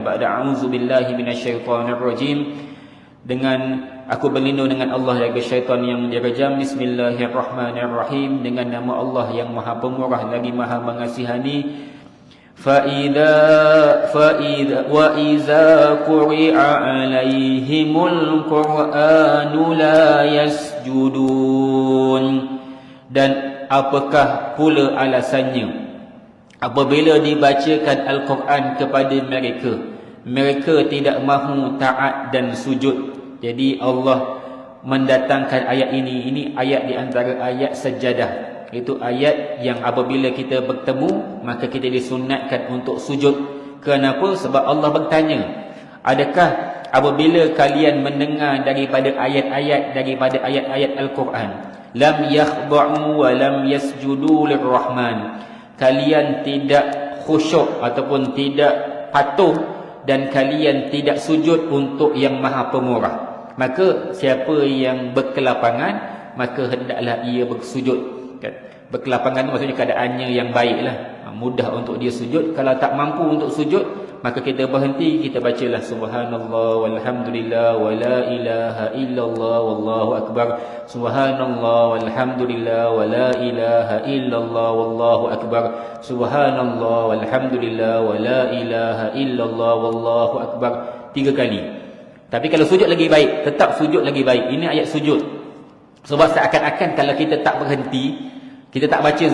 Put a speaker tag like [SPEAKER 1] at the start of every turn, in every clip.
[SPEAKER 1] Ba'da a'udzubillahi minasyaitonirrajim. Dengan aku berlindung dengan Allah dari syaitan yang dirajam. Bismillahirrahmanirrahim. Dengan nama Allah yang Maha Pemurah lagi Maha Mengasihani. Wa iza quri'a 'alaihimul Qur'anu la yasjudun. Dan apakah pula alasannya apabila dibacakan Al-Quran kepada mereka tidak mahu taat dan sujud. Jadi Allah mendatangkan ayat ini ayat di antara ayat sajadah. Itu ayat yang apabila kita bertemu maka kita disunatkan untuk sujud. Kenapa? Sebab Allah bertanya, adakah apabila kalian mendengar daripada ayat-ayat Al-Quran, lam yakhda'u wa lam yasjudu lirrahman, kalian tidak khusyuk ataupun tidak patuh dan kalian tidak sujud untuk yang Maha Pemurah, maka siapa yang berkelapangan maka hendaklah ia bersujud. Berkelapangan itu maksudnya keadaannya yang baiklah, mudah untuk dia sujud. Kalau tak mampu untuk sujud, maka kita berhenti, kita bacalah subhanallah walhamdulillah wa la ilaha illallah wallahu akbar. Subhanallah walhamdulillah wa la ilaha illallah wallahu akbar. Subhanallah walhamdulillah wa la ilaha illallah wallahu akbar 3 kali. Tapi kalau sujud lagi baik, tetap sujud lagi baik. Ini ayat sujud. Sebab seakan-akan kalau kita tak berhenti, kita tak baca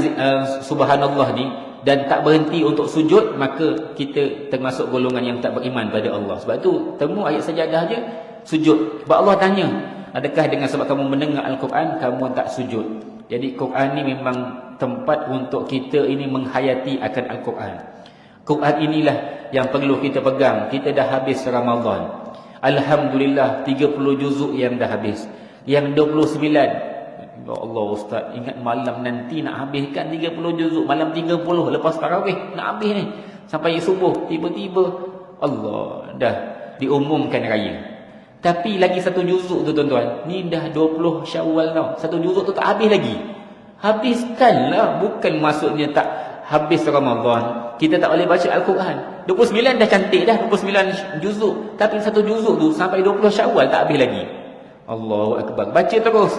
[SPEAKER 1] subhanallah ni dan tak berhenti untuk sujud, maka kita termasuk golongan yang tak beriman pada Allah. Sebab tu temu ayat sajadah je sujud. Sebab Allah tanya, adakah dengan sebab kamu mendengar Al-Quran kamu tak sujud? Jadi Quran ni memang tempat untuk kita ini menghayati akan Al-Quran. Quran inilah yang perlu kita pegang. Kita dah habis Ramadan, alhamdulillah 30 juzuk yang dah habis. Yang 29, ya Allah Ustaz, ingat malam nanti nak habiskan 30 juzuk. Malam 30 lepas tarawih nak habis ni, sampai subuh tiba-tiba Allah dah diumumkan raya. Tapi lagi 1 juzuk tu tuan-tuan, ni dah 20 Syawal tau. 1 juzuk tu tak habis lagi. Habiskanlah. Bukan maksudnya tak habis Ramadan kita tak boleh baca Al-Quran. 29 dah cantik dah, 29 juzuk. Tapi 1 juzuk tu sampai 20 Syawal tak habis lagi. Allahu Akbar. Baca terus.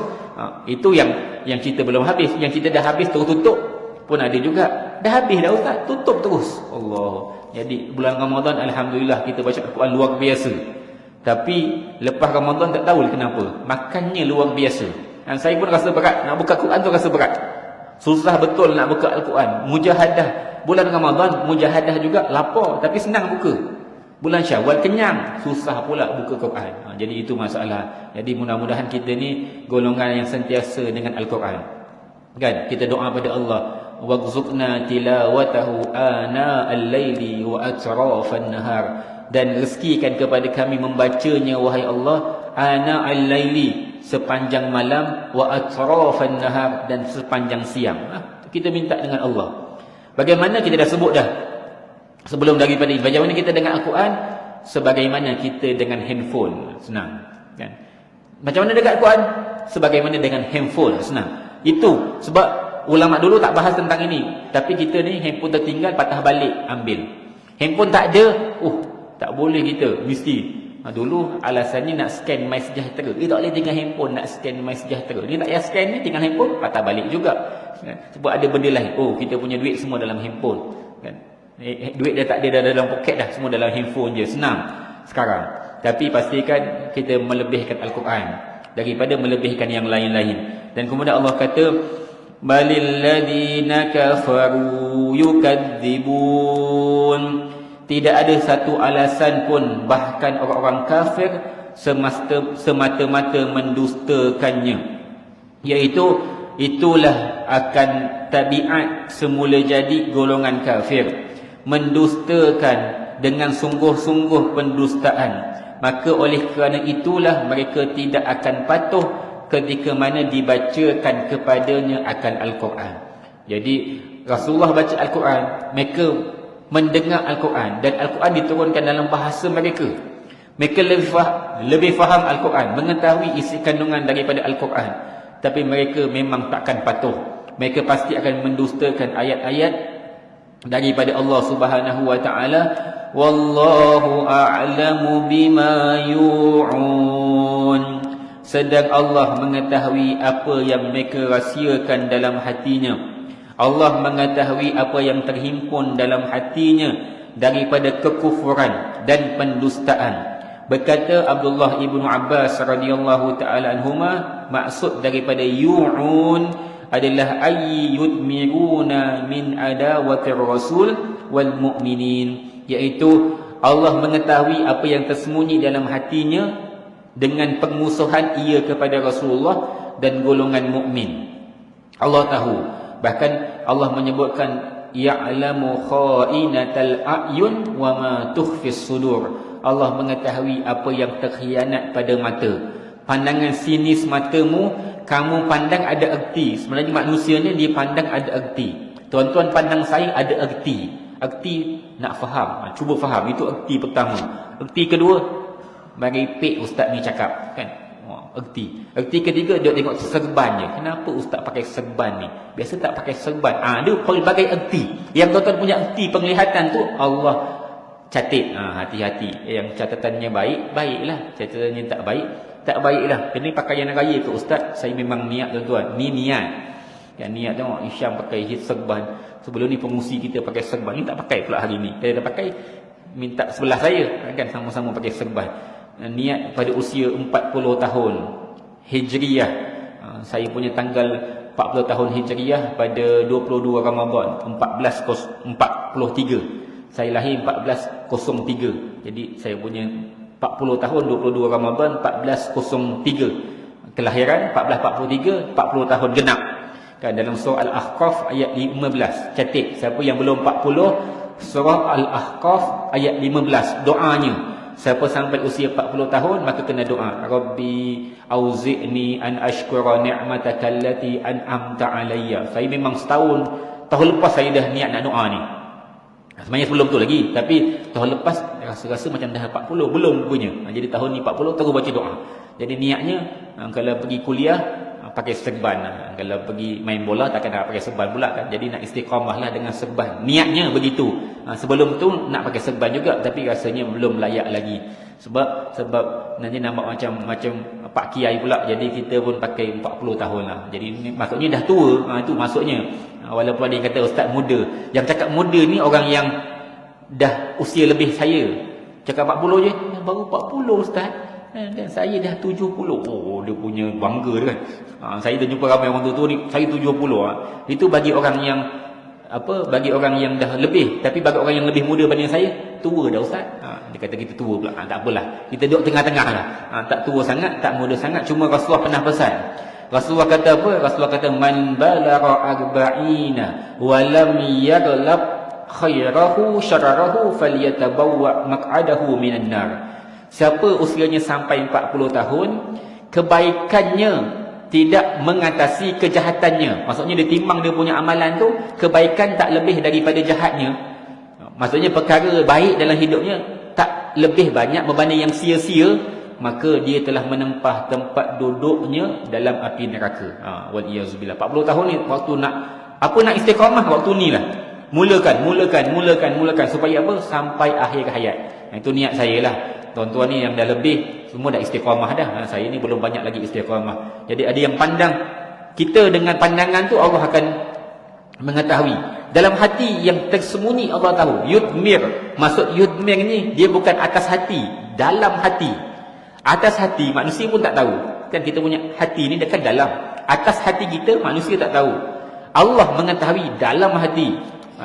[SPEAKER 1] Itu yang kita belum habis. Yang kita dah habis terus tutup pun ada juga. Dah habis dah Ustaz, tutup terus. Allah. Jadi bulan Ramadan alhamdulillah kita baca Al-Quran luar biasa. Tapi lepas Ramadan tak tahu kenapa makannya luar biasa. Dan saya pun rasa berat. Nak buka Quran tu rasa berat. Susah betul nak buka Al-Quran. Mujahadah. Bulan Ramadan mujahadah juga, lapar tapi senang buka. Bulan Syawal kenyang, susah pula buka Quran. Jadi itu masalah. Jadi mudah-mudahan kita ni golongan yang sentiasa dengan Al-Quran. Kan? Kita doa pada Allah, waghzuqna tilawatahu ana al-laili wa atrafan nahar. Dan rezekikan kepada kami membacanya wahai Allah, ana al-laili, sepanjang malam, wa atrafan nahar, dan sepanjang siang. Kita minta dengan Allah. Bagaimana kita dah sebut dah sebelum daripada ini, bagaimana kita dengan Al-Quran? Sebagaimana kita dengan handphone. Senang kan? Macam mana dekat Al-Quran? Sebagaimana dengan handphone. Senang. Itu sebab ulama dulu tak bahas tentang ini. Tapi kita ni handphone tertinggal, patah balik ambil. Handphone tak ada, tak boleh kita mesti. Dulu alasannya nak scan MySejahtera. Dia tak boleh tinggal handphone nak scan MySejahtera. Dia tak payah scan ni, tinggal handphone, patah balik juga kan? Sebab ada benda lain. Kita punya duit semua dalam handphone kan? Duit dah tak ada dalam poket dah, semua dalam handphone je. Senang sekarang. Tapi pastikan kita melebihkan Al-Quran daripada melebihkan yang lain-lain. Dan kemudian Allah kata, balil ladina kafaru yukadzibun. Tidak ada satu alasan pun, bahkan orang-orang kafir semata-mata mendustakannya. Iaitu itulah akan tabiat semula jadi golongan kafir, mendustakan dengan sungguh-sungguh pendustaan. Maka oleh kerana itulah mereka tidak akan patuh ketika mana dibacakan kepadanya akan Al-Quran. Jadi Rasulullah baca Al-Quran, mereka mendengar Al-Quran, dan Al-Quran diturunkan dalam bahasa mereka. Mereka lebih faham Al-Quran, mengetahui isi kandungan daripada Al-Quran. Tapi mereka memang takkan patuh. Mereka pasti akan mendustakan ayat-ayat daripada Allah Subhanahu wa taala. Wallahu a'lamu bima yu'un. Sedang Allah mengetahui apa yang mereka rahsiakan dalam hatinya. Allah mengetahui apa yang terhimpun dalam hatinya daripada kekufuran dan pendustaan. Berkata Abdullah ibnu Abbas radhiyallahu taala anhuma, maksud daripada yu'un adalah ayyudmiruna min adawatir rasul wal mu'minin, iaitu Allah mengetahui apa yang tersembunyi dalam hatinya dengan permusuhan ia kepada Rasulullah dan golongan mukmin. Allah tahu. Bahkan Allah menyebutkan ya'lamu kha'inatal a'yun wa ma tukhfis sudur. Allah mengetahui apa yang terkhianat pada mata. Pandangan sinis matamu, kamu pandang ada erti. Sebenarnya manusia ni dia pandang ada erti. Tuan-tuan pandang saya ada erti. Erti nak faham, cuba faham. Itu erti pertama. Erti kedua, merepek ustaz ni cakap kan. Erti. Erti ketiga, dia tengok serban je. Kenapa ustaz pakai serban ni? Biasa tak pakai serban. Dia pelbagai erti. Yang tuan-tuan punya erti penglihatan tu Allah catat. Hati-hati. Yang catatannya baik, baiklah. Catatannya tak baik, tak baiklah. Ini pakaian raya ke ustaz? Saya memang niat tuan-tuan. Ni niat. Yang niat tengok Isyam pakai serban. Sebelum ni pengusi kita pakai serban. Ni tak pakai pula hari ni. Kita dah pakai, minta sebelah saya kan sama-sama pakai serban. Niat pada usia 40 tahun Hijriyah. Saya punya tanggal 40 tahun Hijriyah pada 22 Ramadan 1443. Saya lahir 1403. Jadi saya punya 40 tahun 22 Ramadan 1403. Kelahiran 1443, 40 tahun genap. Kan dalam surah Al-Ahqaf ayat 15. Catat siapa yang belum 40, surah Al-Ahqaf ayat 15 doanya. Siapa sampai usia 40 tahun maka kena doa, Rabbi auzi'ni an ashkura ni'mataka allati an'amta alayya. Saya memang setahun, tahun lepas saya dah niat nak doa ni. Sebenarnya sebelum tu lagi, tapi tahun lepas rasa-rasa macam dah 40 belum punya. Jadi tahun ni 40 terus baca doa. Jadi niatnya kalau pergi kuliah pakai serban, kalau pergi main bola takkan nak pakai serban pula kan. Jadi nak istiqamahlah dengan serban. Niatnya begitu. Sebelum tu nak pakai serban juga tapi rasanya belum layak lagi. Sebab nanti nampak macam Pak Kiai pula. Jadi kita pun pakai 40 tahun lah. Jadi maksudnya dah tua. Itu maksudnya. Walaupun ada yang kata ustaz muda. Yang cakap muda ni orang yang dah usia lebih saya. Cakap 40 je. Yang baru 40 ustaz. Dan saya dah 70. Oh, dia punya bangga dia kan. Saya dah jumpa ramai orang tua ni, saya 70. Itu bagi orang yang bagi orang yang dah lebih. Tapi bagi orang yang lebih muda daripada saya, tua dah ustaz. Dia kata kita tua pula. Tak apalah. Kita duduk tengah-tengah lah. Tak tua sangat, tak muda sangat. Cuma Rasulullah pernah pesan. Rasulullah kata apa? Rasulullah kata man balagha arba'ina wa lam yaghlab khairahu syararahu falyatabawwa maq'adahu minan nar. Siapa usianya sampai 40 tahun, kebaikannya tidak mengatasi kejahatannya. Maksudnya dia timbang dia punya amalan tu, kebaikan tak lebih daripada jahatnya. Maksudnya perkara baik dalam hidupnya tak lebih banyak berbanding yang sia-sia, maka dia telah menempah tempat duduknya dalam api neraka. Wal iyazubillah. 40 tahun ni waktu nak istiqamah waktu ni lah. Mulakan supaya apa? Sampai akhir hayat. Itu niat saya lah. Tuan-tuan ni yang dah lebih semua dah istiqamah dah. Saya ni belum banyak lagi istiqamah. Jadi ada yang pandang kita dengan pandangan tu Allah akan mengetahui. Dalam hati yang tersembunyi Allah tahu. Yudmir. Maksud yudmir ni dia bukan atas hati, dalam hati. Atas hati manusia pun tak tahu. Kan kita punya hati ni dekat dalam. Atas hati kita manusia tak tahu. Allah mengetahui dalam hati.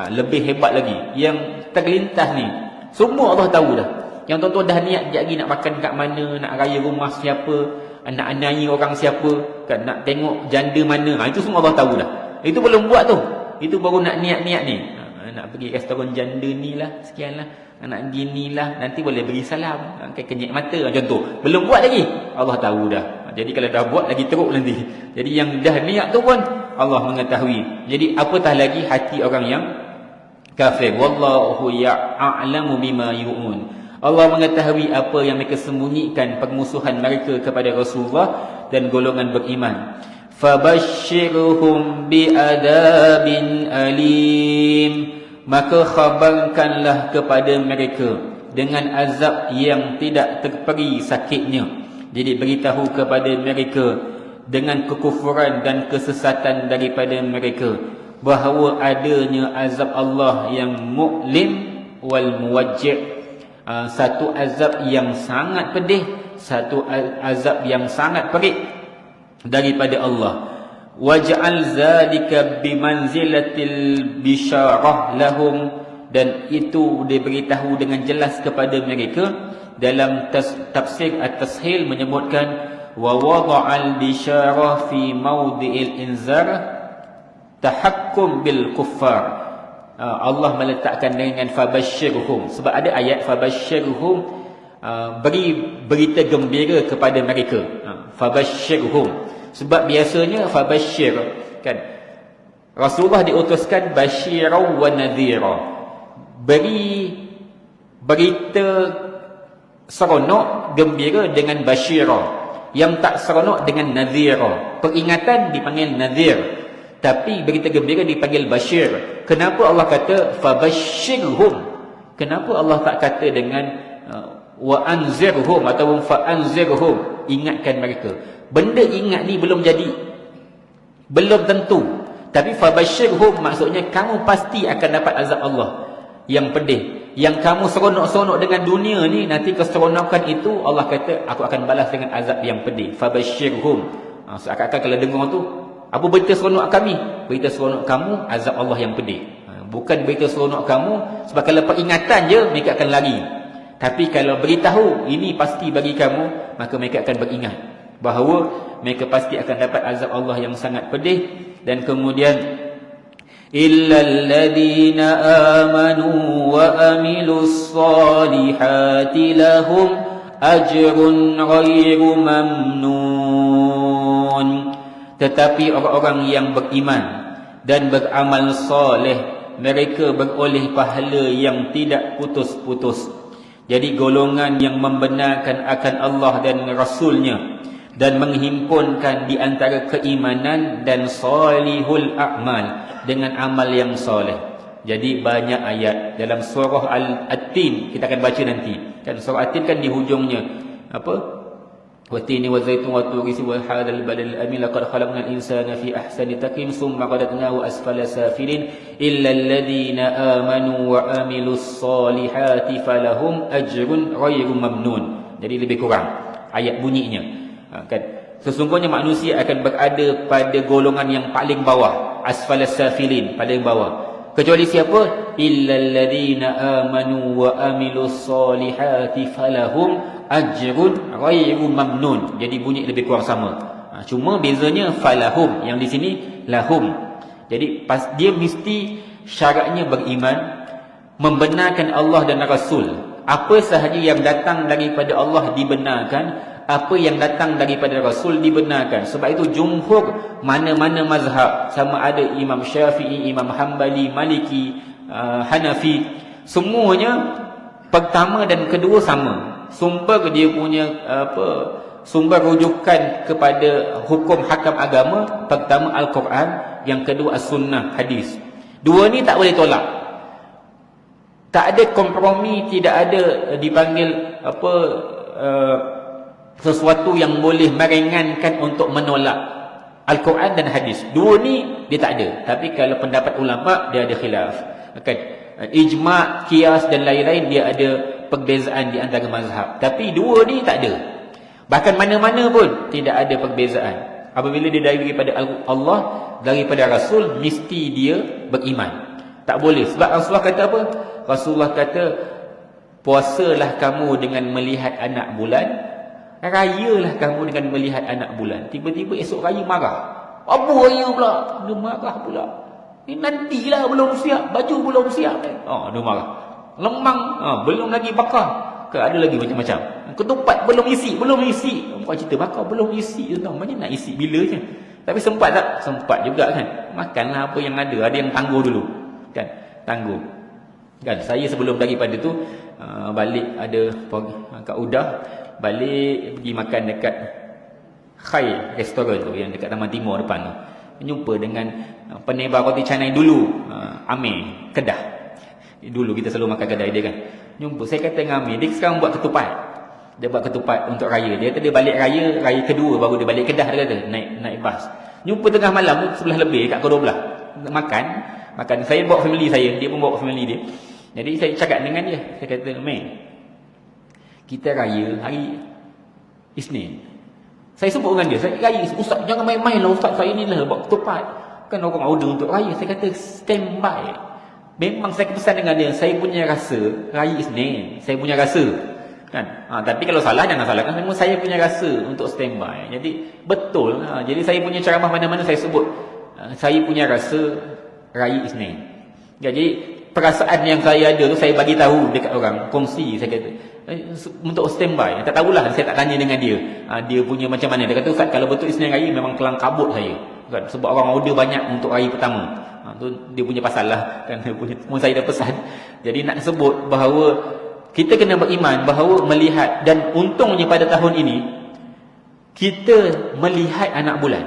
[SPEAKER 1] Lebih hebat lagi. Yang terlintas ni semua Allah tahu dah. Yang tuan-tuan dah niat lagi nak makan kat mana, nak raya rumah siapa, nak aniaya orang siapa, kan, nak tengok janda mana. Itu semua Allah tahu dah. Itu belum buat tu. Itu baru nak niat-niat ni. Nak pergi restoran janda ni lah, sekian lah. Nak gini lah, nanti boleh beri salam. Kenyek mata contoh. Belum buat lagi. Allah tahu dah. Jadi kalau dah buat lagi teruk nanti. Jadi yang dah niat tu pun Allah mengetahui. Jadi apatah lagi hati orang yang kafir. Wallahu ya'lamu bima yu'un. Allah mengetahui apa yang mereka sembunyikan permusuhan mereka kepada Rasulullah dan golongan beriman. Fabashshirhum bi'adabin alim. maka khabarkanlah kepada mereka dengan azab yang tidak terperi sakitnya. Jadi beritahu kepada mereka dengan kekufuran dan kesesatan daripada mereka bahawa adanya azab Allah yang mu'lim wal muwajjih, satu azab yang sangat pedih, satu azab yang sangat perit daripada Allah. Waj'al zalika bimanzilatil bisyarah lahum, dan itu diberitahu dengan jelas kepada mereka. Dalam tafsir at-tashil menyebutkan wa wada'al bisyarah fi mawdi'il inzar tahakkum bil kuffar. Allah meletakkan dengan fabashshirhum, sebab ada ayat fabashshirhum, beri berita gembira kepada mereka. Fabashshirhum, sebab biasanya fabashshir kan, Rasulullah diutuskan basyirau wa nadhira, beri berita seronok gembira dengan basyira, yang tak seronok dengan nadhira. Peringatan dipanggil nadhir, tapi berita gembira dipanggil basyir. Kenapa Allah kata fabashshirhum? Kenapa Allah tak kata dengan wa anzirhum ataupun fa anzirhum? Ingatkan mereka. Benda ingat ni belum jadi, belum tentu. Tapi fabashshirhum maksudnya kamu pasti akan dapat azab Allah yang pedih. Yang kamu seronok-seronok dengan dunia ni, nanti keseronokan itu Allah kata aku akan balas dengan azab yang pedih. Fabashshirhum. Seakan-akan kalau dengar tu, apa berita seronok kami? Berita seronok kamu azab Allah yang pedih. Bukan berita seronok kamu, sebab kalau peringatan je mereka akan lari. Tapi kalau beritahu ini pasti bagi kamu, maka mereka akan beringat bahawa mereka pasti akan dapat azab Allah yang sangat pedih. Dan kemudian illal ladina amanu wa amilus solihati lahum ajrun ghairu mamnun. Tetapi orang-orang yang beriman dan beramal soleh, mereka beroleh pahala yang tidak putus-putus. Jadi golongan yang membenarkan akan Allah dan Rasulnya dan menghimpunkan di antara keimanan dan solihul a'mal, dengan amal yang soleh. Jadi banyak ayat dalam surah At-Tin, kita akan baca nanti kan. Surah At-Tin kan di hujungnya apa? Watini wa zaitun wa turi wa hadal balal amin laqad khalaqnal insana fi ahsani taqwim thumma qadadnahu asfala safilin illa alladhina amanu wa amilus solihati falahum ajrun ghairu mamnun. Jadi lebih kurang ayat bunyinya kan. Sesungguhnya manusia akan berada pada golongan yang paling bawah, asfala safilin, paling bawah. Kecuali siapa? Illal ladzina amanu wa amilus solihati falahum ajrun ghairu mamnun. Jadi bunyi lebih kurang sama. Cuma bezanya falahum, yang di sini lahum. Jadi dia mesti syaratnya beriman, membenarkan Allah dan Rasul. Apa sahaja yang datang daripada Allah dibenarkan, apa yang datang daripada Rasul dibenarkan. Sebab itu jumhur mana-mana mazhab, sama ada Imam Syafi'i, Imam Hanbali, Maliki, Hanafi, semuanya pertama dan kedua sama. Sumber dia punya sumber rujukan kepada hukum hakam agama, pertama Al-Quran, yang kedua As-Sunnah, hadis. Dua ni tak boleh tolak. Tak ada kompromi, tidak ada dipanggil sesuatu yang boleh meringankan untuk menolak Al-Quran dan hadis. Dua ni dia tak ada. Tapi kalau pendapat ulama, dia ada khilaf kan. Ijma', qiyas dan lain-lain, dia ada perbezaan di antara mazhab. Tapi dua ni tak ada. Bahkan mana-mana pun tidak ada perbezaan. Apabila dia daripada Allah, daripada Rasul, mesti dia beriman. Tak boleh. Sebab Rasulullah kata apa? Rasulullah kata, puasalah kamu dengan melihat anak bulan, rayalah kamu dengan melihat anak bulan. Tiba-tiba esok raya marah. Apa raya pula? Dia marah pula. Ni nantilah, belum siap, baju belum siap. Dia marah. Lemang, belum lagi bakar. Ada lagi macam-macam. Ketupat belum isi. Bukan cerita bakar, belum isi. Macam nak isi bila je. Tapi sempat tak? Sempat juga kan. Makanlah apa yang ada. Ada yang tangguh dulu kan. Tangguh kan. Saya sebelum daripada tu balik ada kat Udah, balik pergi makan dekat Khai restoran tu yang dekat Taman Timur depan tu. Jumpa dengan penebar roti canai dulu, Amir Kedah. Dulu kita selalu makan kedai dia kan. Jumpa, saya kata dengan Amir, dia sekarang buat ketupat. Dia buat ketupat untuk raya. Dia kata dia balik raya kedua baru dia balik Kedah, dia kata naik bas. Jumpa tengah malam 11 lebih kat pukul 12. Makan. Saya bawa family saya, dia pun bawa family dia. Jadi saya cakap dengan dia, saya kata, "Mei, kita raya hari Isnin." Saya sebut dengan dia, saya raya, "Ustaz jangan main-main lah Ustaz, saya ni lah buat ketupat. Kan orang order untuk raya." Saya kata, "Stand by." Memang saya pesan dengan dia, saya punya rasa raya Isnin, saya punya rasa kan. Tapi kalau salah jangan salahkan, memang saya punya rasa untuk standby. Jadi betul. Jadi saya punya ceramah mana-mana saya sebut saya punya rasa raya Isnin. Jadi perasaan yang saya ada tu saya bagi tahu dekat orang, kongsi. Saya kata untuk standby. Tak tahulah, saya tak tanya dengan dia. Dia punya macam mana. Dia kata, "Ustaz, kalau betul Isnin raya memang kelang kabut saya." Kan? Sebab orang order banyak untuk raya pertama. Tu dia punya pasal lah kan, dia punya, semua saya dah pesan. Jadi nak sebut bahawa kita kena beriman bahawa melihat, dan untungnya pada tahun ini kita melihat anak bulan.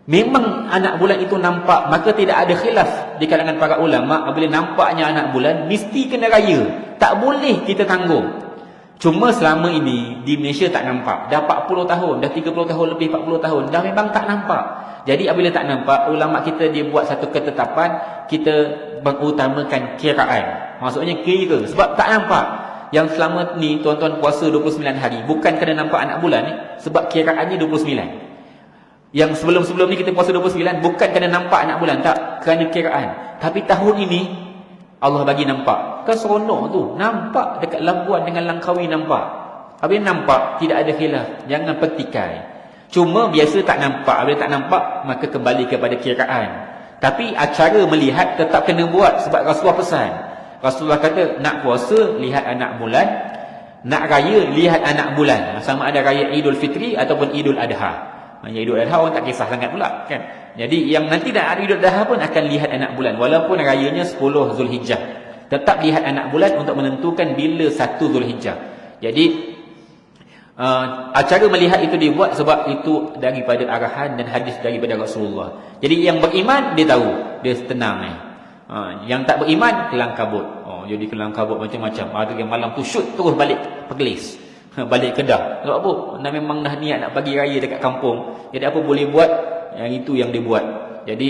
[SPEAKER 1] Memang anak bulan itu nampak, maka tidak ada khilaf di kalangan para ulama, apabila nampaknya anak bulan mesti kena raya, tak boleh kita tanggung. Cuma selama ini di Malaysia tak nampak. Dah 40 tahun, dah 30 tahun lebih, 40 tahun dah memang tak nampak. Jadi apabila tak nampak, ulama kita dia buat satu ketetapan, kita mengutamakan kiraan. Maksudnya kira, sebab tak nampak. Yang selama ni tuan-tuan puasa 29 hari, bukan kerana nampak anak bulan sebab kiraannya 29. Yang sebelum-sebelum ni kita puasa 29 bukan kerana nampak anak bulan, tak, kerana kiraan. Tapi tahun ini Allah bagi nampak. Kan seronok tu, nampak dekat Labuan dengan Langkawi nampak. Apabila nampak, tidak ada khilaf, jangan petikai. Cuma biasa tak nampak, apabila tak nampak maka kembali kepada kiraan. Tapi acara melihat tetap kena buat sebab Rasulullah pesan. Rasulullah kata, nak puasa lihat anak bulan, nak raya lihat anak bulan. Sama ada raya Idul Fitri ataupun Idul Adha. Idul Adha orang tak kisah sangat pula kan. Jadi yang nanti dah ada Idul Adha pun akan lihat anak bulan, walaupun rayanya 10 Zulhijjah. Tetap lihat anak bulan untuk menentukan bila 1 Zulhijjah. Jadi acara melihat itu dibuat sebab itu daripada arahan dan hadis daripada Rasulullah. Jadi yang beriman dia tahu, dia tenang ni. Yang tak beriman kelang kabut. Jadi kelang kabut macam-macam. Ada yang malam tu shoot terus balik Perlis, balik Kedah. Sebab apa? Memang dah niat nak bagi raya dekat kampung. Jadi apa boleh buat, yang itu yang dia buat. Jadi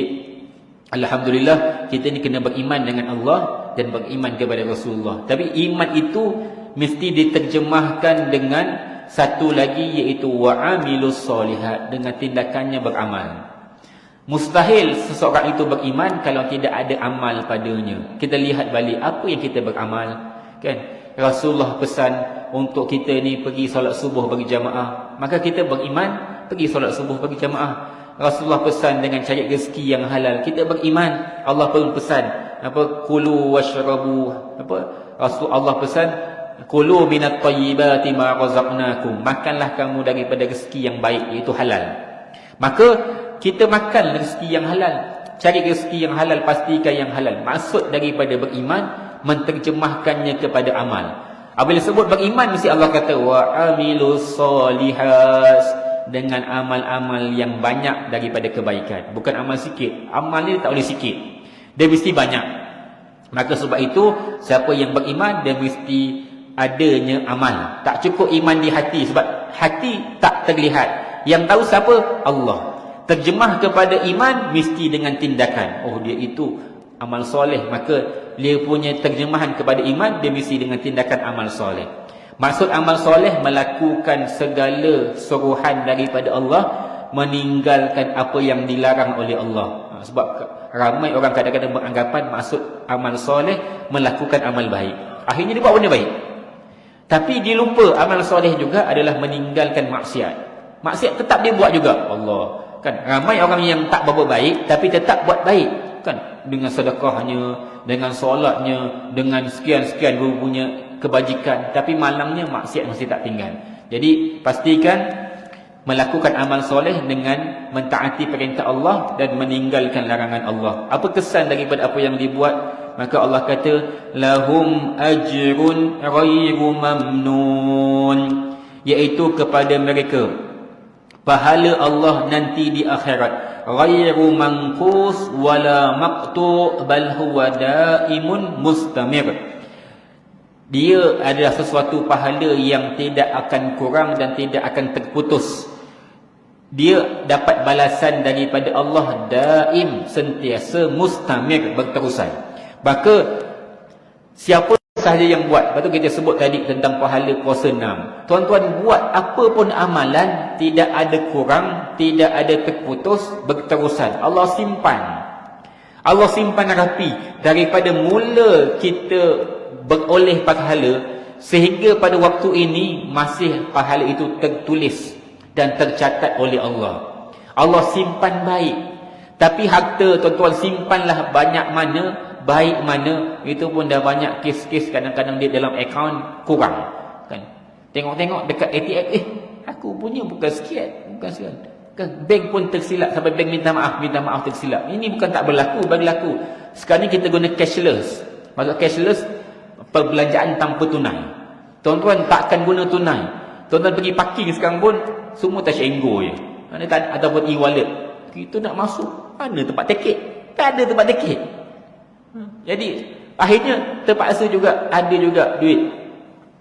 [SPEAKER 1] alhamdulillah kita ni kena beriman dengan Allah dan beriman kepada Rasulullah. Tapi iman itu mesti diterjemahkan dengan satu lagi, iaitu wa'amilus solihat, dengan tindakannya beramal. Mustahil seseorang itu beriman kalau tidak ada amal padanya. Kita lihat balik apa yang kita beramal kan. Rasulullah pesan untuk kita ni pergi solat subuh bagi jamaah, maka kita beriman pergi solat subuh bagi jamaah. Rasulullah pesan dengan cari rezeki yang halal, kita beriman. Allah pun pesan apa, kulu washrabu, apa, Allah pesan kulu minat tayyibati ma razaqnakum, makanlah kamu daripada rezeki yang baik, iaitu halal. Maka kita makan rezeki yang halal, cari rezeki yang halal, pastikan yang halal. Maksud daripada beriman menterjemahkannya kepada amal. Apabila sebut beriman mesti Allah kata wa amilus solihat, dengan amal-amal yang banyak daripada kebaikan, bukan amal sikit. Amal ni tak boleh sikit, dia mesti banyak. Maka sebab itu siapa yang beriman dia mesti adanya amal. Tak cukup iman di hati, sebab hati tak terlihat. Yang tahu siapa? Allah. Terjemah kepada iman mesti dengan tindakan. Oh, dia itu amal soleh, maka dia punya terjemahan kepada iman dia mesti dengan tindakan amal soleh. Maksud amal soleh melakukan segala suruhan daripada Allah, meninggalkan apa yang dilarang oleh Allah. Sebab ramai orang kadang-kadang beranggapan maksud amal soleh melakukan amal baik, akhirnya dia buat benda baik. Tapi dia lupa amal soleh juga adalah meninggalkan maksiat. Maksiat tetap dia buat juga. Allah kan, ramai orang yang tak berbuat baik tapi tetap buat baik kan, dengan sedekahnya, dengan solatnya, dengan sekian-sekian punya kebajikan, tapi malangnya maksiat mesti tak tinggal. Jadi pastikan melakukan amal soleh dengan mentaati perintah Allah dan meninggalkan larangan Allah. Apa kesan daripada apa yang dibuat? Maka Allah kata lahum ajrun ghairu mamnun, iaitu kepada mereka pahala Allah nanti di akhirat ghairu manqus wala maqtu' bal huwa daimun mustamir. Dia adalah sesuatu pahala yang tidak akan kurang dan tidak akan terputus. Dia dapat balasan daripada Allah daim, sentiasa, mustamir, berterusan. Maka siapa sahaja yang buat, lepas tu kita sebut tadi tentang pahala puasa 6. Tuan-tuan buat apa pun amalan, tidak ada kurang, tidak ada terputus, berterusan. Allah simpan. Allah simpan rapi daripada mula kita beroleh pahala sehingga pada waktu ini masih pahala itu tertulis dan tercatat oleh Allah. Allah simpan baik. Tapi harta tuan-tuan simpanlah banyak mana, baik mana, itu pun dah banyak kes-kes kadang-kadang dia dalam akaun kurang. Kan? Tengok-tengok dekat ATM, aku punya bukan sikit, bukan sikit. Kan bank pun tersilap sampai bank minta maaf tersilap. Ini bukan tak berlaku, berlaku. Sekarang ni kita guna cashless. Maksud cashless, perbelanjaan tanpa tunai. Tuan-tuan takkan guna tunai. Tuan-tuan pergi parking sekarang pun semua touch and go je. Ataupun e-wallet. Kita nak masuk, mana tempat tiket? Tak ada tempat tiket. Jadi akhirnya terpaksa juga ada juga duit.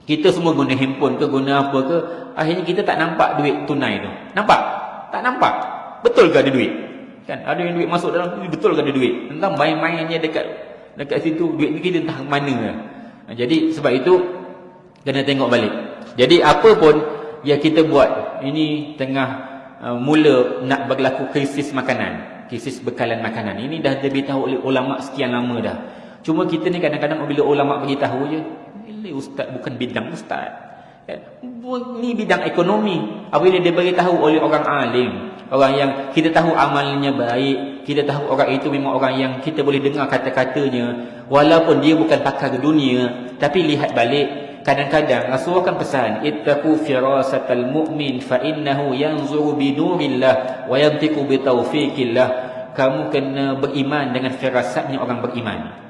[SPEAKER 1] Kita semua guna handphone ke, guna apa ke, akhirnya kita tak nampak duit tunai tu. Nampak? Tak nampak. Betul ke ada duit? Kan ada yang duit masuk dalam, betul ke ada duit? Tentang main-mainnya dekat situ, duit ni kita entah mana lah. Jadi sebab itu kena tengok balik. Jadi apa pun yang kita buat, ini tengah mula nak berlaku krisis makanan, krisis bekalan makanan. Ini dah diberitahu oleh ulama sekian lama dah. Cuma kita ni kadang-kadang bila ulama beritahu je, ustaz bukan bidang ustaz. Ni bidang ekonomi. Apabila dia beritahu oleh orang alim, orang yang kita tahu amalnya baik, kita tahu orang itu memang orang yang kita boleh dengar kata-katanya, walaupun dia bukan pakar dunia, tapi lihat balik, kadang-kadang Rasulullah kan pesan, ittaqu firasatal mu'min fa innahu yanzuru bi nurillah wa yantiqu bi taufiqillah. Kamu kena beriman dengan firasatnya orang beriman.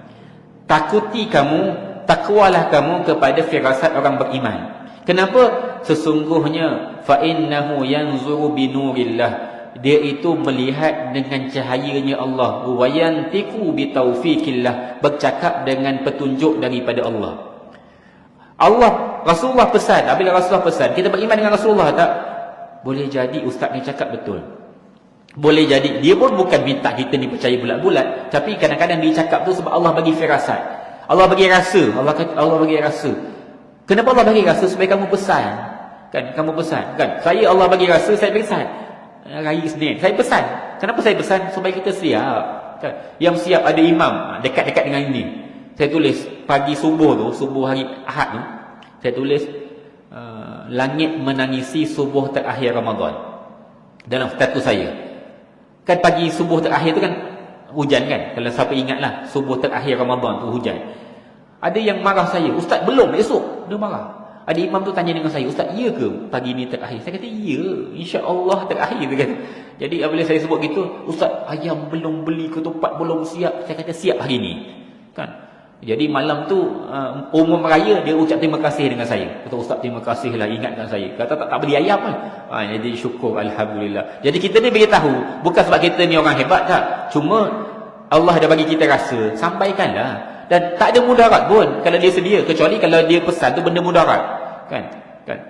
[SPEAKER 1] Takuti kamu, takwalah kamu kepada firasat orang beriman. Kenapa? Sesungguhnya fa innahu yanzuru bi nurillah. Dia itu melihat dengan cahayanya Allah. Wa yantiqu bi taufiqillah, bercakap dengan petunjuk daripada Allah. Rasulullah pesan, apabila Rasulullah pesan, kita beriman dengan Rasulullah tak? Boleh jadi ustaz ni cakap betul. Boleh jadi dia pun bukan minta kita ni percaya bulat-bulat, tapi kadang-kadang dia cakap tu sebab Allah bagi firasat. Allah bagi rasa, Allah bagi rasa. Kenapa Allah bagi rasa? Supaya kamu pesan. Kan kamu pesan, kan? Saya Allah bagi rasa, saya pesan. Raya Senin, saya pesan. Kenapa saya pesan? Supaya kita siap. Kan? Yang siap ada imam dekat-dekat dengan ini. Saya tulis pagi subuh tu, subuh hari Ahad tu, saya tulis langit menangisi subuh terakhir Ramadan dalam status saya. Kan pagi subuh terakhir tu kan hujan kan? Kalau siapa ingatlah, subuh terakhir Ramadan tu hujan. Ada yang marah saya, ustaz belum, esok dia marah. Ada imam tu tanya dengan saya, ustaz ya ke pagi ni terakhir? Saya kata ya, insya-Allah terakhir tu kan. Jadi apabila saya sebut gitu, ustaz ayam belum beli, ketupat belum siap. Saya kata siap hari ni. Kan? Jadi malam tu umum raya dia ucap terima kasih dengan saya. Kata ustaz terima kasihlah ingatkan saya. Kata tak beli ayam kan. Jadi syukur alhamdulillah. Jadi kita ni beritahu bukan sebab kita ni orang hebat tak. Cuma Allah dah bagi kita rasa, sampaikanlah. Dan tak ada mudarat pun kalau dia sedia, kecuali kalau dia pesan tu benda mudarat. Kan?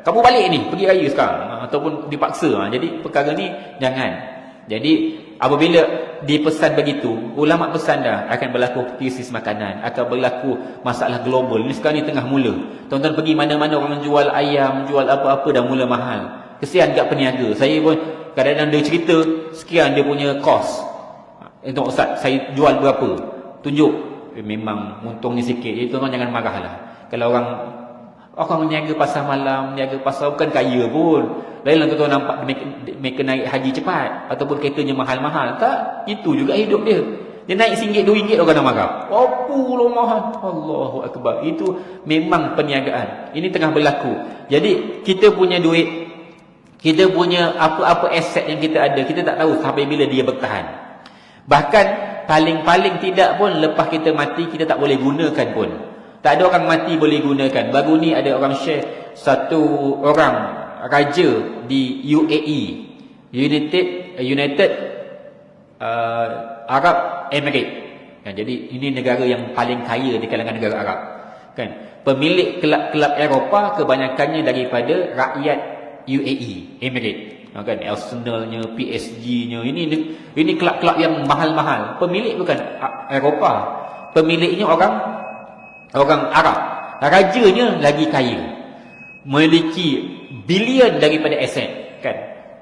[SPEAKER 1] Kamu balik ni, pergi raya sekarang ataupun dipaksa. Jadi perkara ni jangan. Jadi apabila dipesan begitu, ulama pesan dah akan berlaku krisis makanan, akan berlaku masalah global. Ni sekarang ni tengah mula. Tuan-tuan pergi mana-mana orang jual ayam, jual apa-apa dah mula mahal. Kesian kat peniaga. Saya pun kadang-kadang dia cerita sekian dia punya kos. Tengok ustaz, saya jual berapa? Tunjuk. Memang untungnya sikit. Jadi tuan-tuan jangan marahlah. Kalau orang niaga pasar malam, niaga pasar bukan kaya pun. Lainlah tuan-tuan nampak mereka naik haji cepat ataupun keretanya mahal-mahal. Tak, itu juga hidup dia. Dia naik RM1, RM2 orang dah marah. Apa lo mahal? Allahu akbar. Itu memang perniagaan. Ini tengah berlaku. Jadi kita punya duit, kita punya apa-apa aset yang kita ada, kita tak tahu sampai bila dia bertahan. Bahkan paling-paling tidak pun lepas kita mati kita tak boleh gunakan pun. Tak ada orang mati boleh gunakan. Baru ni ada orang share satu orang raja di UAE, United Arab Emirates. Kan, jadi ini negara yang paling kaya di kalangan negara Arab. Kan, pemilik kelab-kelab Eropah kebanyakannya daripada rakyat UAE, Emirates. Kan, Arsenalnya, PSG-nya, ini kelab-kelab yang mahal-mahal. Pemilik bukan Eropah, pemiliknya orang Arab. Rajanya lagi kaya, memiliki bilion daripada aset. Kan,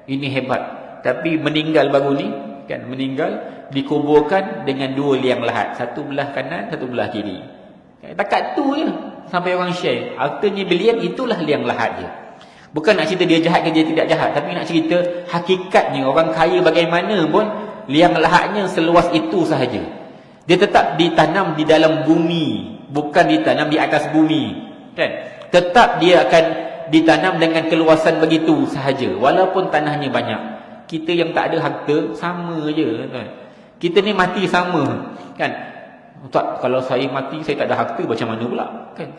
[SPEAKER 1] ini hebat. Tapi meninggal baru ni, kan, meninggal dikuburkan dengan 2 liang lahat, satu belah kanan, satu belah kiri. Takat tu je sampai orang share. Hartanya bilion, itulah liang lahat je. Bukan nak cerita dia jahat ke dia tidak jahat, tapi nak cerita hakikatnya orang kaya bagaimana pun liang lahatnya seluas itu sahaja. Dia tetap ditanam di dalam bumi, bukan ditanam di atas bumi. Kan? Tetap dia akan ditanam dengan keluasan begitu sahaja, walaupun tanahnya banyak. Kita yang tak ada harta sama je, kan? Kita ni mati sama, kan? Tak, kalau saya mati saya tak ada harta macam mana pula, kan?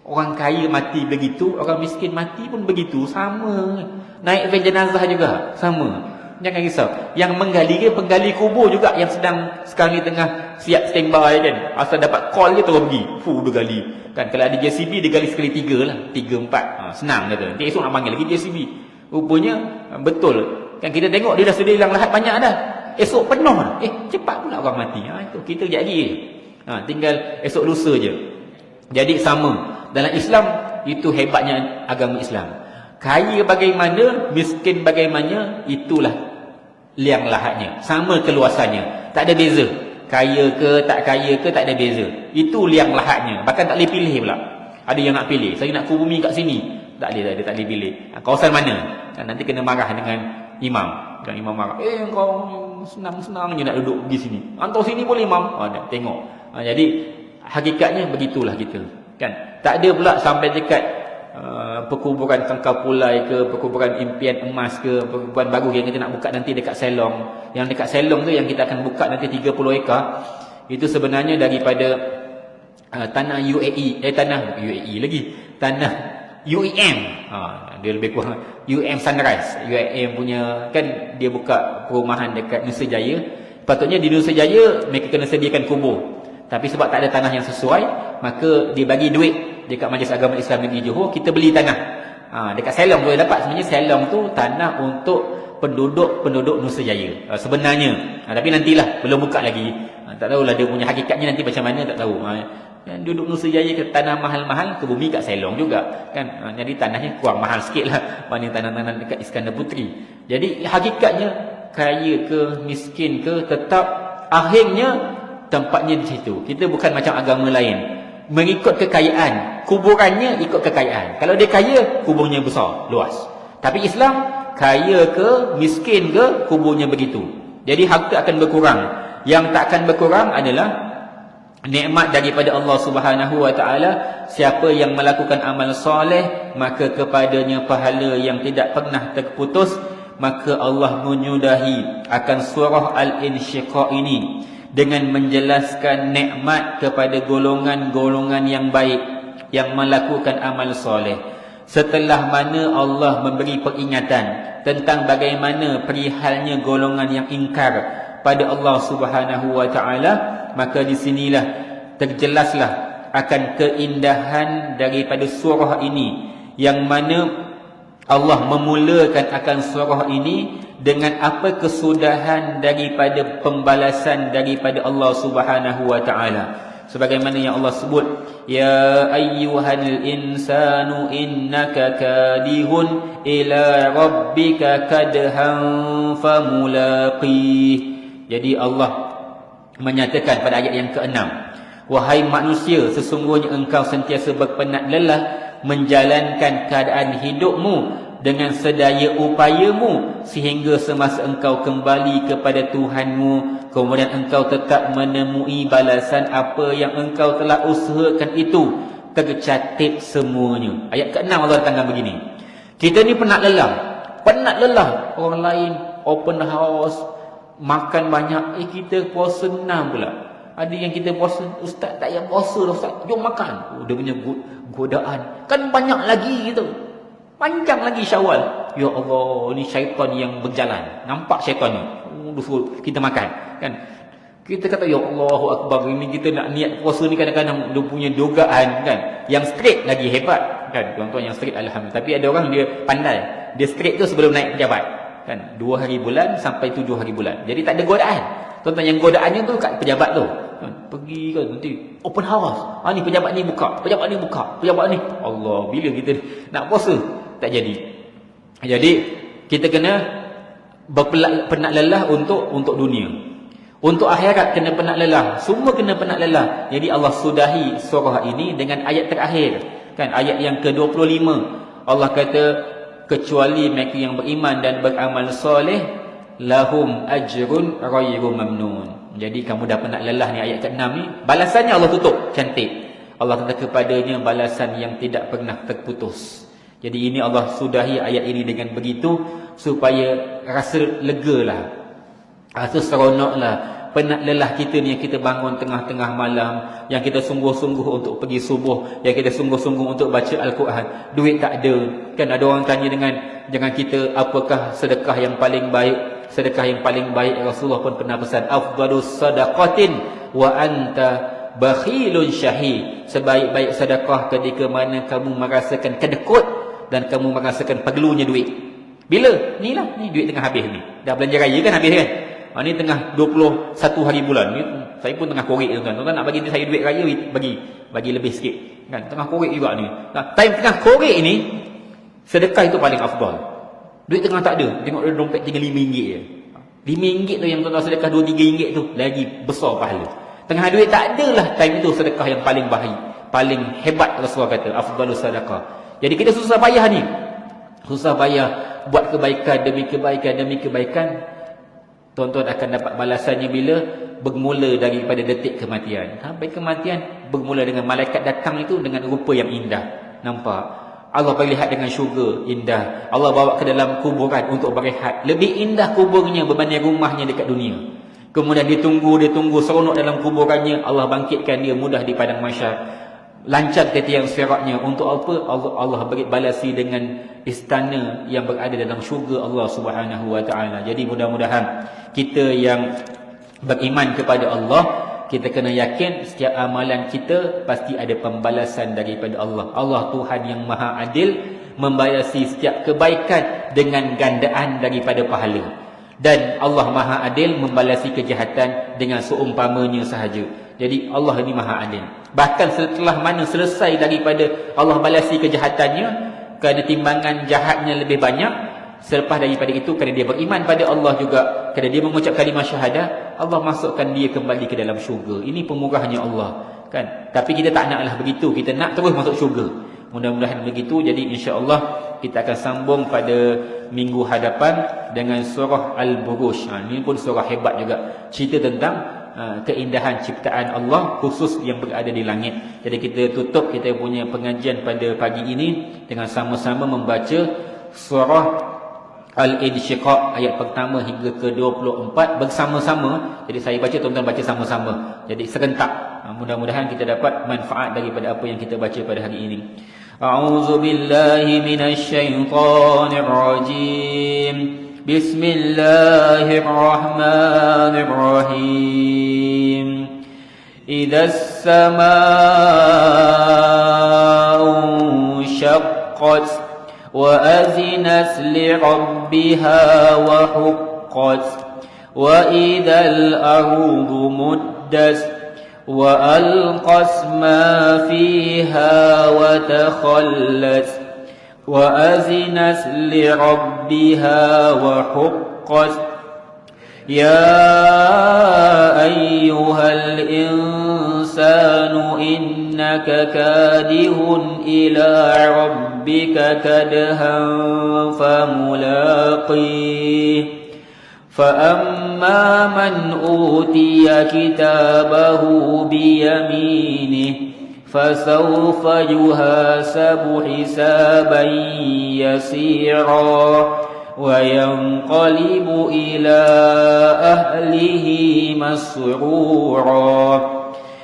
[SPEAKER 1] Orang kaya mati begitu, orang miskin mati pun begitu, sama. Naik van jenazah juga sama. Jangan risau. Yang menggali ke penggali kubur juga yang sedang sekarang ni tengah siap standby, kan? Asal dapat call je terus pergi. Dia gali. Kan kalau ada JCB dia gali sekali 3 lah, 3 4. Senang kata. Nanti esok nak panggil lagi JCB. Rupanya betul. Kan kita tengok dia dah sedia hilang lahat banyak dah. Esok penuh lah. Cepat pula orang mati. Itu kita kejap lagi. Tinggal esok lusa je. Jadi sama. Dalam Islam, itu hebatnya agama Islam. Kaya bagaimana, miskin bagaimana, itulah liang lahatnya. Sama keluasannya. Tak ada beza. Kaya ke, tak kaya ke, tak ada beza. Itu liang lahatnya. Bahkan tak boleh pilih pula. Ada yang nak pilih. Saya nak kubur bumi kat sini. Tak boleh pilih. Kawasan mana? Nanti kena marah dengan imam. Dan imam marah. Kau senang-senang je nak duduk di sini. Antau sini boleh imam. Tengok. Jadi hakikatnya begitulah kita. Kan? Tak ada pula sampai dekat perkuburan Kangkau Pulai ke, perkuburan Impian Emas ke, perkuburan baru yang kita nak buka nanti dekat Selong. Yang dekat Selong tu yang kita akan buka nanti 30 ekar. Itu sebenarnya daripada tanah UAE, tanah UAE lagi. Tanah UEM. Dia lebih kurang UEM Sunrise. UEM punya, kan dia buka perumahan dekat Nusa Jaya. Patutnya di Nusa Jaya mereka kena sediakan kubur. Tapi sebab tak ada tanah yang sesuai, maka dia bagi duit dekat Majlis Agama Islam Negeri Johor, kita beli tanah. Dekat Selong boleh dapat. Sebenarnya Selong tu tanah untuk penduduk Nusa Jaya sebenarnya. Tapi nantilah, belum buka lagi. Tak tahulah dia punya hakikatnya nanti macam mana, tak tahu. Duduk Nusa Jaya ke tanah mahal-mahal, ke bumi kat Selong juga, kan? Jadi tanahnya kurang mahal sikit lah banding tanah-tanah dekat Iskandar Puteri. Jadi hakikatnya kaya ke miskin ke, tetap akhirnya tempatnya di situ. Kita bukan macam agama lain, mengikut kekayaan. Kuburannya ikut kekayaan. Kalau dia kaya, kuburnya besar, luas. Tapi Islam, kaya ke miskin ke, kuburnya begitu. Jadi harta akan berkurang. Yang tak akan berkurang adalah nikmat daripada Allah Subhanahu wa taala. Siapa yang melakukan amal soleh, maka kepadanya pahala yang tidak pernah terputus. Maka Allah menyudahi akan surah Al-Insyiqaq ini dengan menjelaskan nikmat kepada golongan-golongan yang baik yang melakukan amal soleh. Setelah mana Allah memberi peringatan tentang bagaimana perihalnya golongan yang ingkar pada Allah Subhanahu wa taala, maka di sinilah terjelaslah akan keindahan daripada surah ini, yang mana Allah memulakan akan surah ini dengan apa kesudahan daripada pembalasan daripada Allah Subhanahu wa taala. Sebagaimana yang Allah sebut, ya ayyuhal insanu innaka kadihun ila rabbika kadhan famulaqih. Jadi Allah menyatakan pada ayat yang ke-6, wahai manusia, sesungguhnya engkau sentiasa berpenat lelah menjalankan keadaan hidupmu dengan sedaya upayamu sehingga semasa engkau kembali kepada Tuhanmu, kemudian engkau tetap menemui balasan apa yang engkau telah usahakan itu tercatat semuanya. Ayat ke-6 Allah datangkan begini. Kita ni penat lelah. Orang lain open house, makan banyak, kita puasa 6 pula. Ada yang kita puasa, ustaz tak payah puasa dah ustaz, jom makan. Dia punya godaan kan banyak lagi gitu. Panjang lagi Syawal. Ya Allah, ni syaitan yang berjalan. Nampak syaitan ni. Suruh kita makan. Kan? Kita kata, ya Allahu Akbar. Ini kita nak niat puasa ni kadang-kadang dia punya dugaan kan. Yang straight lagi hebat. Kan? Tuan-tuan yang straight Alhamdulillah. Tapi ada orang dia pandai. Dia straight tu sebelum naik pejabat. Kan? 2 hari bulan sampai 7 hari bulan. Jadi tak ada godaan. Tuan-tuan yang godaannya tu kat pejabat tu. Kan? Pergi kan nanti open house. Ni pejabat ni buka. Pejabat ni buka. Pejabat ni. Allah, bila kita nak puasa tak jadi. Jadi kita kena penat lelah untuk dunia. Untuk akhirat kena penat lelah. Semua kena penat lelah. Jadi Allah sudahi surah ini dengan ayat terakhir. Kan? Ayat yang ke-25. Allah kata, kecuali mereka yang beriman dan beramal soleh, lahum ajrun ghairu mamnun. Jadi kamu dah penat lelah ni ayat ke-6 ni. Balasannya Allah tutup. Cantik. Allah kata kepadanya balasan yang tidak pernah terputus. Jadi ini Allah sudahi ayat ini dengan begitu. Supaya rasa lega lah. Rasa seronok lah. Penat lelah kita ni yang kita bangun tengah-tengah malam. Yang kita sungguh-sungguh untuk pergi subuh. Yang kita sungguh-sungguh untuk baca Al-Quran. Duit tak ada. Kan ada orang tanya dengan kita, apakah sedekah yang paling baik? Sedekah yang paling baik Rasulullah pun pernah pesan, afdalus sadaqatin wa anta bakhilun syahid. Sebaik-baik sedekah ketika mana kamu merasakan kedekut dan kamu merasakan perlunya duit. Bila? Ni duit tengah habis ni. Dah belanja raya kan habis kan? Ni tengah 21 hari bulan ni. Saya pun tengah korek tuan-tuan. Tuan-tuan nak bagi saya duit raya, bagi lebih sikit. Kan? Tengah korek juga ni. Time tengah korek ni, sedekah itu paling afdal. Duit tengah tak ada. Tengok dia dompet tinggal RM5 je. RM5 tu yang tuan-tuan sedekah RM2-3 tu lagi besar pahala. Tengah duit tak ada lah, time itu sedekah yang paling baik, paling hebat Rasulullah kata, afdalus sedekah. Jadi kita susah payah ni. Susah payah buat kebaikan demi kebaikan. Tuan-tuan akan dapat balasannya bila bermula daripada detik kematian. Sampai kematian bermula dengan malaikat datang itu dengan rupa yang indah. Nampak? Allah berlihat dengan syurga indah. Allah bawa ke dalam kuburan untuk berehat. Lebih indah kuburnya berbanding rumahnya dekat dunia. Kemudian dia tunggu seronok dalam kuburannya. Allah bangkitkan dia mudah di padang mahsyar. Lancar tetiang siratnya. Untuk apa? Allah beri balasi dengan istana yang berada dalam syurga Allah Subhanahu wa taala. Jadi mudah-mudahan kita yang beriman kepada Allah, kita kena yakin setiap amalan kita pasti ada pembalasan daripada Allah. Allah Tuhan yang Maha Adil, membalasi setiap kebaikan dengan gandaan daripada pahala. Dan Allah Maha Adil membalasi kejahatan dengan seumpamanya sahaja. Jadi Allah ini Maha Adil. Bahkan setelah mana selesai daripada Allah balasi kejahatannya, kerana timbangan jahatnya lebih banyak, selepas daripada itu kerana dia beriman pada Allah juga, kerana dia mengucap kalimah syahadah, Allah masukkan dia kembali ke dalam syurga. Ini pemurahnya Allah, kan? Tapi kita tak naklah begitu. Kita nak terus masuk syurga. Mudah-mudahan begitu. Jadi insya-Allah kita akan sambung pada minggu hadapan dengan surah Al-Buruj. Ini pun surah hebat juga. Cerita tentang keindahan ciptaan Allah khusus yang berada di langit. Jadi kita tutup kita punya pengajian pada pagi ini dengan sama-sama membaca surah Al-Insyiqaq ayat pertama hingga ke-24 bersama-sama. Jadi saya baca, tuan-tuan baca sama-sama. Jadi serentak. Mudah-mudahan kita dapat manfaat daripada apa yang kita baca pada hari ini. A'udzu billahi minasyaitonir rajim. Bismillahirrahmanirrahim. Idzas samaa'u syaqqat وأذنت لربها وحقت وإذا الأرض مدت وألقت ما فيها وتخلت وأذنت لربها وحقت يا أيها الإنسان إنك كادح إلى ربك كدحا فملاقيه فأما من أوتي كتابه بيمينه فسوف يحاسب حسابا يسيرا وينقلب إلى أهله مسرورا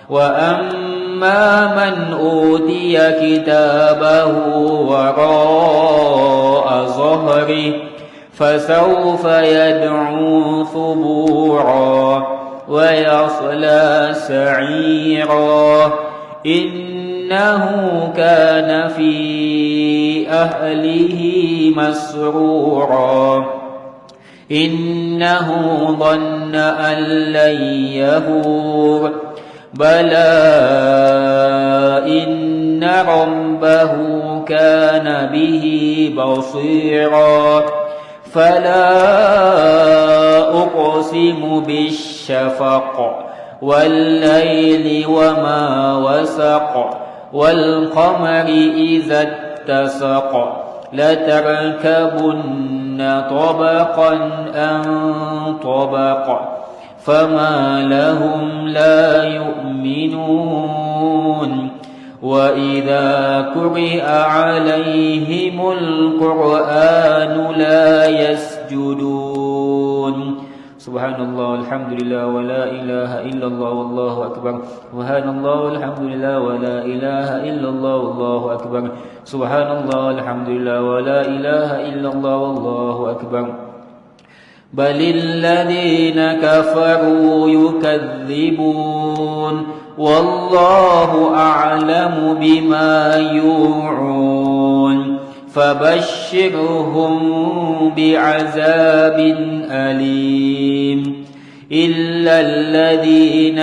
[SPEAKER 1] وأما من أوتي كتابه وراء ظهره فسوف يدعو ثبورا ويصلى سعيرا إنه كان في أهله مسرورا إنه ظن أن لن يهور بلى إن ربه كان به بصيرا فلا أقسم بالشفق والليل وما وسق والقمر إذا اتسق لتركبن طبقا عن طبق فما لهم لا يؤمنون وإذا قرئ عليهم القرآن لا يسجدون سبحان الله الحمد لله ولا إله إلا الله والله أكبر سبحان الله الحمد لله ولا إله إلا الله والله أكبر سبحان الله الحمد لله ولا إله إلا الله والله أكبر بل الذين كفروا يكذبون والله أعلم بما يوعون فبشرهم بعذاب أليم إلا الذين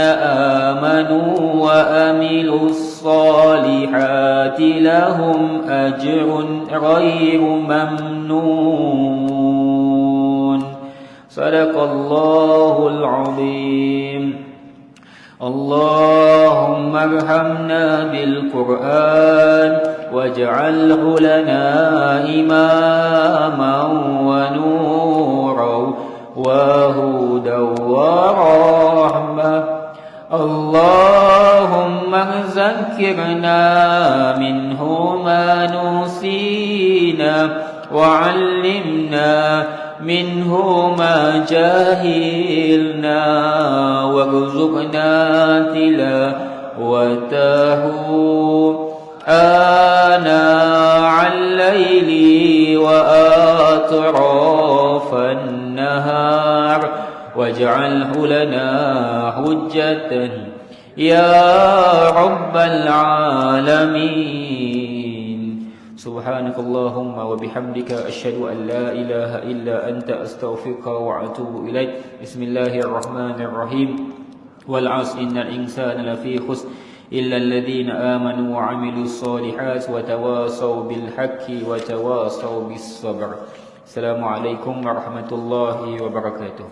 [SPEAKER 1] آمنوا وعملوا الصالحات لهم أجر غير ممنون صدق الله العظيم اللهم ارحمنا بالقرآن واجعله لنا إماما ونورا وهدى ورحمة اللهم ذكرنا منه ما نسينا وعلمنا منه ما جاهلنا وارزقنا تلاوته آناء الليل وأطراف النهار واجعله لنا حجة يا رب العالمين سبحانك اللهم وبحمدك أشهد أن لا إله إلا أنت أستغفرك وأتوب إليك بسم الله الرحمن الرحيم والعصر إن الإنسان لفي خسر إلا الذين آمنوا وعملوا الصالحات وتواصوا بالحق وتواصوا بالصبر السلام عليكم ورحمة الله وبركاته